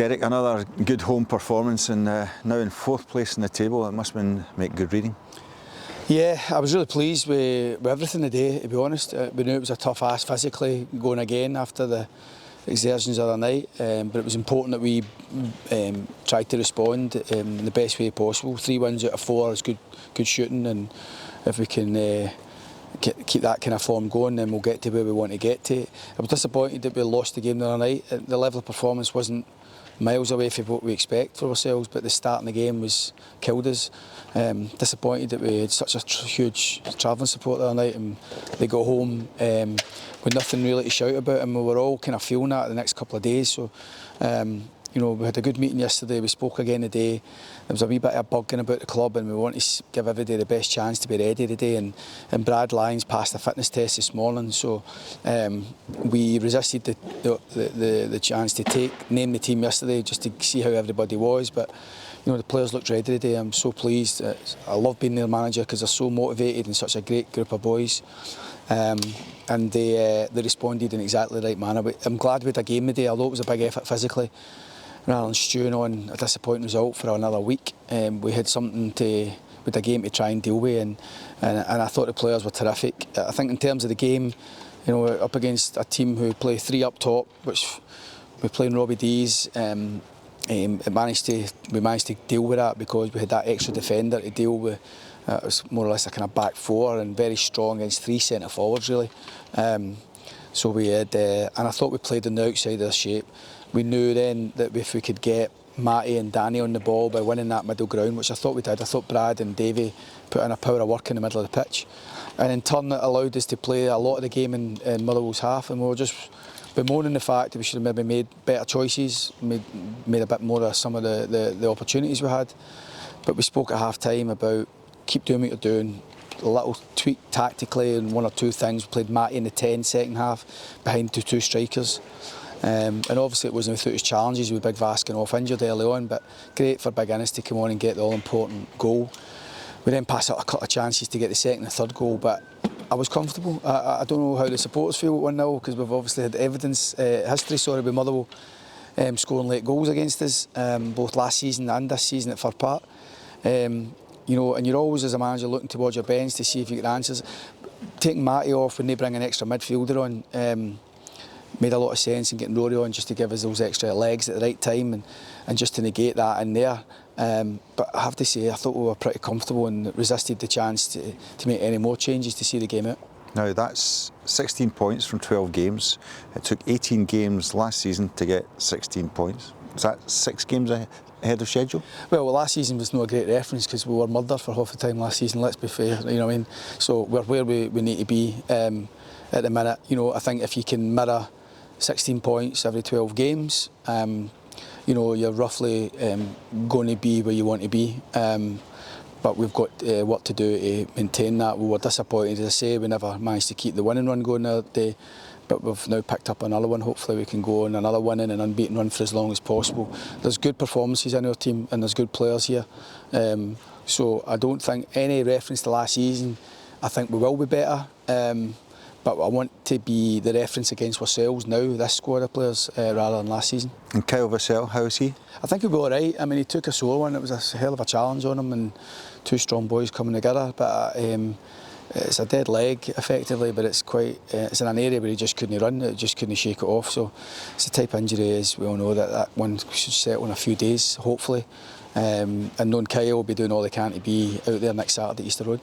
Derek, another good home performance and now in 4th place in the table. It must make good reading. Yeah, I was really pleased with everything today, to be honest. We knew it was a tough ask physically going again after the exertions of the other night, but it was important that we tried to respond in the best way possible. 3 wins out of 4 is good shooting, and if we can keep that kind of form going, then we'll get to where we want to get to. I was disappointed that we lost the game the other night. The level of performance wasn't miles away from what we expect for ourselves, but the start in the game was killed us. Disappointed that we had such a huge travelling support the other night, and they got home with nothing really to shout about, and we were all kind of feeling that the next couple of days. So you know, we had a good meeting yesterday, we spoke again today. There was a wee bit of bugging about the club, and we want to give everybody the best chance to be ready today, and Brad Lyons passed the fitness test this morning, so we resisted the chance to name the team yesterday just to see how everybody was, but you know, the players looked ready today. I'm so pleased. I love being their manager because they're so motivated and such a great group of boys. And they responded in exactly the right manner. But I'm glad we had a game today, although it was a big effort physically. Rather than stewing on a disappointing result for another week, we had something with the game to try and deal with, and I thought the players were terrific. I think in terms of the game, you know, up against a team who play 3 up top, which we're playing Robbie Dees. We managed to deal with that because we had that extra defender to deal with. It was more or less a kind of back 4 and very strong against 3 centre forwards really. So we had, and I thought we played on the outside of the shape. We knew then that if we could get Matty and Danny on the ball by winning that middle ground, which I thought we did. I thought Brad and Davey put in a power of work in the middle of the pitch, and in turn it allowed us to play a lot of the game in Motherwell's half, and we were just bemoaning the fact that we should have maybe made better choices, made a bit more of some of the opportunities we had. But we spoke at half time about keep doing what you're doing, a little tweak tactically and 1 or 2 things. We played Matty in the 10 second half behind the 2 strikers. And obviously it wasn't without his challenges with Big Vaskin off injured early on, but great for McInnes to come on and get the all-important goal. We then passed out a couple of chances to get the 2nd and 3rd goal, but I was comfortable. I don't know how the supporters feel at 1-0 because we've obviously had history with Motherwell scoring late goals against us, both last season and this season at Fir Park. You know, and you're always as a manager looking towards your bench to see if you get answers. Taking Matty off when they bring an extra midfielder on made a lot of sense, and getting Rory on just to give us those extra legs at the right time and just to negate that in there. But I have to say, I thought we were pretty comfortable and resisted the chance to make any more changes to see the game out. Now that's 16 points from 12 games. It took 18 games last season to get 16 points. Is that 6 games ahead of schedule? Well, last season was no great reference because we were murdered for half the time last season, let's be fair, you know what I mean? So we're where we need to be at the minute. You know, I think if you can mirror 16 points every 12 games, you know, you're roughly going to be where you want to be. But we've got work to do to maintain that. We were disappointed, as I say, we never managed to keep the winning run going the other day. But we've now picked up another one. Hopefully we can go on another winning and unbeaten run for as long as possible. There's good performances in our team and there's good players here. So I don't think any reference to last season, I think we will be better. But I want to be the reference against ourselves now, this squad of players, rather than last season. And Kyle Vassell, how is he? I think he'll be all right. I mean, he took a sore one. It was a hell of a challenge on him, and 2 strong boys coming together. But it's a dead leg, effectively, but it's in an area where he just couldn't run, it just couldn't shake it off. So it's the type of injury, as we all know, that one should settle in a few days, hopefully. And knowing Kyle will be doing all he can to be out there next Saturday at Easter Road.